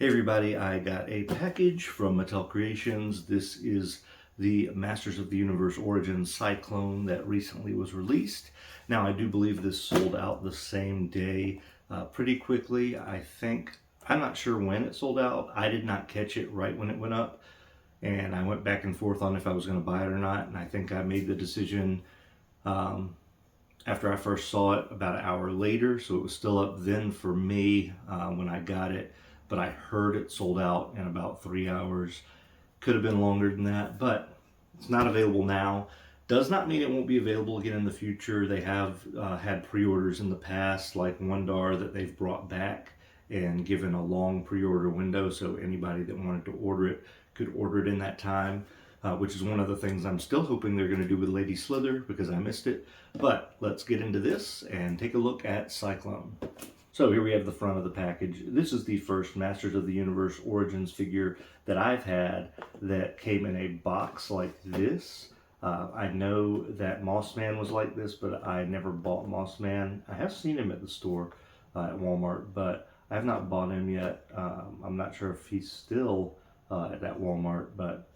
Hey everybody, I got a package from Mattel Creations. This is the Masters of the Universe Origins Sy-Klone that recently was released. Now I do believe this sold out the same day pretty quickly. I'm not sure when it sold out. I did not catch it right when it went up, and I went back and forth on if I was going to buy it or not, and I think I made the decision after I first saw it about an hour later, so it was still up then for me when I got it. But I heard it sold out in about 3 hours. Could have been longer than that, but it's not available now. Does not mean it won't be available again in the future. They have had pre-orders in the past, like Wondar, that they've brought back and given a long pre-order window, so anybody that wanted to order it could order it in that time, which is one of the things I'm still hoping they're going to do with Lady Slither because I missed it. But let's get into this and take a look at Sy-Klone. So here we have the front of the package. This is the first Masters of the Universe Origins figure that I've had that came in a box like this. I know that Moss Man was like this, but I never bought Moss Man. I have seen him at the store at Walmart, but I have not bought him yet. I'm not sure if he's still at that Walmart, but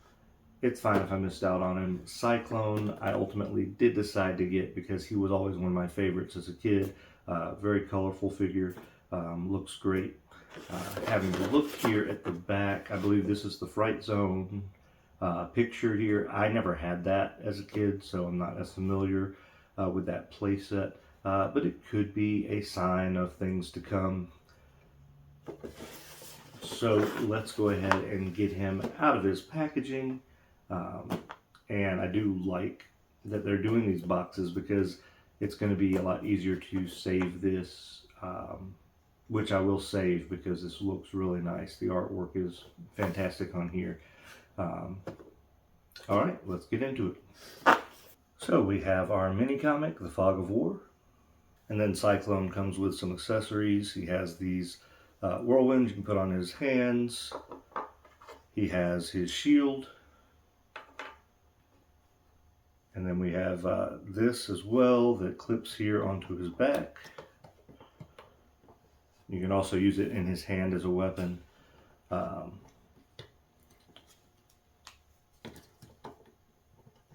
it's fine if I missed out on him. Sy-Klone I ultimately did decide to get because he was always one of my favorites as a kid. Very colorful figure, looks great. Having a look here at the back, I believe this is the Fright Zone picture here. I never had that as a kid, so I'm not as familiar with that playset, but it could be a sign of things to come. So let's go ahead and get him out of his packaging. And I do like that they're doing these boxes because it's going to be a lot easier to save this, which I will save because this looks really nice. The artwork is fantastic on here. All right, let's get into it. So we have our mini comic, The Fog of War, and then Sy-Klone comes with some accessories. He has these whirlwinds you can put on his hands. He has his shield. And then we have this as well that clips here onto his back. You can also use it in his hand as a weapon.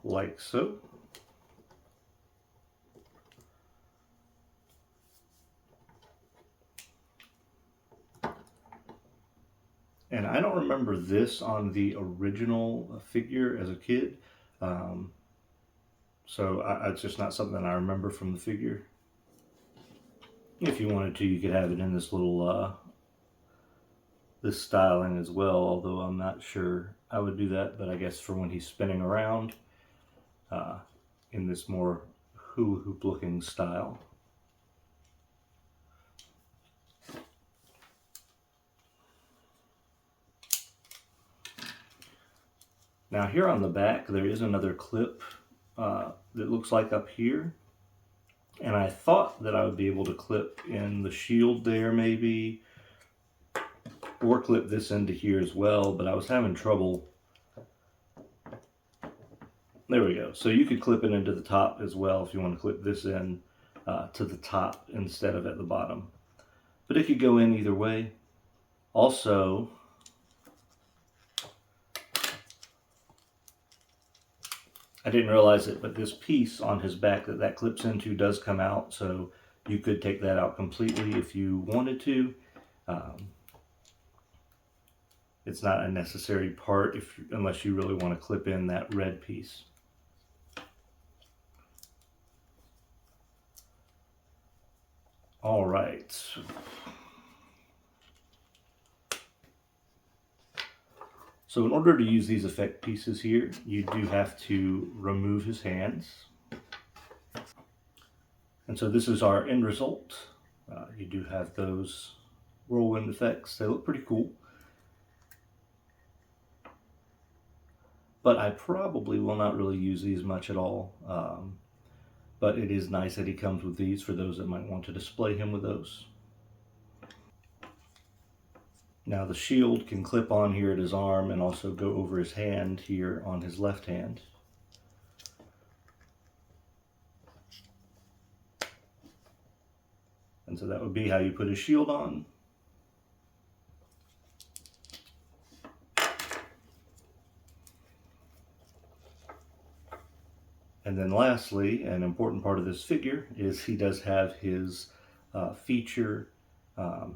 Like so. And I don't remember this on the original figure as a kid. So it's just not something I remember from the figure. If you wanted to, you could have it in this little, this styling as well, although I'm not sure I would do that, but I guess for when he's spinning around in this more hula hoop looking style. Now here on the back, there is another clip that looks like up here, and I thought that I would be able to clip in the shield there maybe, or clip this into here as well, but I was having trouble. There we go. So you could clip it into the top as well if you want to clip this in to the top instead of at the bottom, but it could go in either way. Also, I didn't realize it, but this piece on his back that clips into does come out, so you could take that out completely if you wanted to. It's not a necessary part unless you really want to clip in that red piece. All right. So in order to use these effect pieces here, you do have to remove his hands. And so this is our end result. You do have those whirlwind effects. They look pretty cool. But I probably will not really use these much at all. But it is nice that he comes with these for those that might want to display him with those. Now the shield can clip on here at his arm and also go over his hand here on his left hand. And so that would be how you put his shield on. And then lastly, an important part of this figure is he does have his feature,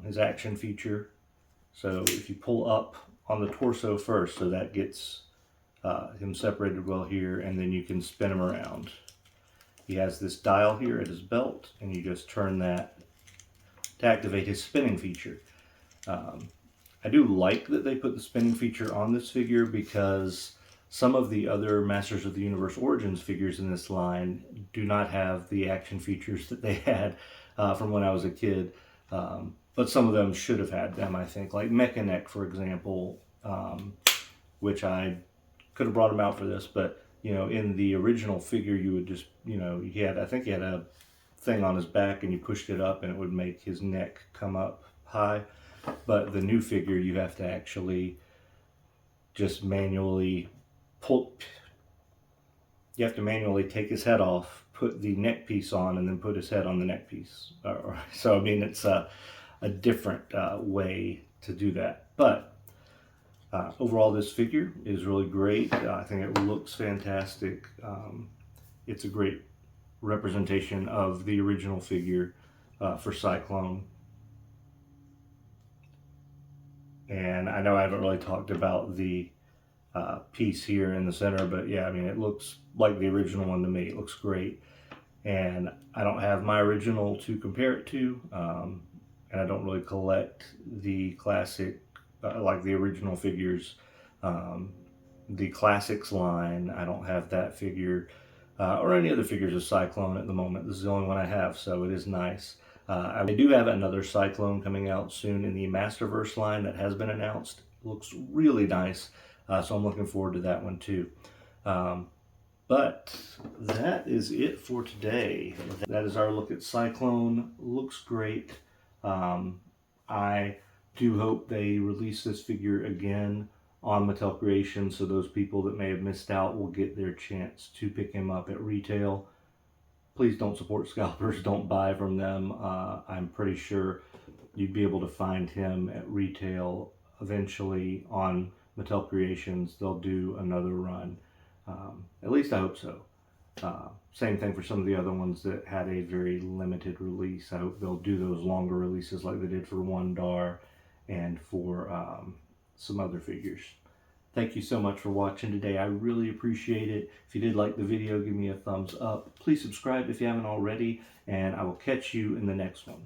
his action feature. So if you pull up on the torso first, so that gets him separated well here, and then you can spin him around. He has this dial here at his belt, and you just turn that to activate his spinning feature. I do like that they put the spinning feature on this figure, because some of the other Masters of the Universe Origins figures in this line do not have the action features that they had from when I was a kid. But some of them should have had them, I think. Like Mechanic, for example, which I could have brought him out for this, but you know, in the original figure, you would just, you know, I think he had a thing on his back, and you pushed it up, and it would make his neck come up high. But the new figure, you have to actually just manually you have to manually take his head off, put the neck piece on, and then put his head on the neck piece. So I mean, it's a different way to do that. But overall, this figure is really great. I think it looks fantastic. It's a great representation of the original figure for Sy-Klone. And I know I haven't really talked about the piece here in the center, but yeah, I mean, it looks like the original one to me. It looks great. And I don't have my original to compare it to, and I don't really collect the classic, like the original figures. The Classics line, I don't have that figure, or any other figures of Sy-Klone at the moment. This is the only one I have, so it is nice. I do have another Sy-Klone coming out soon in the Masterverse line that has been announced. It looks really nice, so I'm looking forward to that one too. But that is it for today. That is our look at Sy-Klone. Looks great. I do hope they release this figure again on Mattel Creations, so those people that may have missed out will get their chance to pick him up at retail. Please don't support scalpers. Don't buy from them. I'm pretty sure you'd be able to find him at retail eventually on Mattel Creations. They'll do another run. At least I hope so. Same thing for some of the other ones that had a very limited release. I hope they'll do those longer releases like they did for Wondar and for some other figures. Thank you so much for watching today. I really appreciate it. If you did like the video, give me a thumbs up. Please subscribe if you haven't already, and I will catch you in the next one.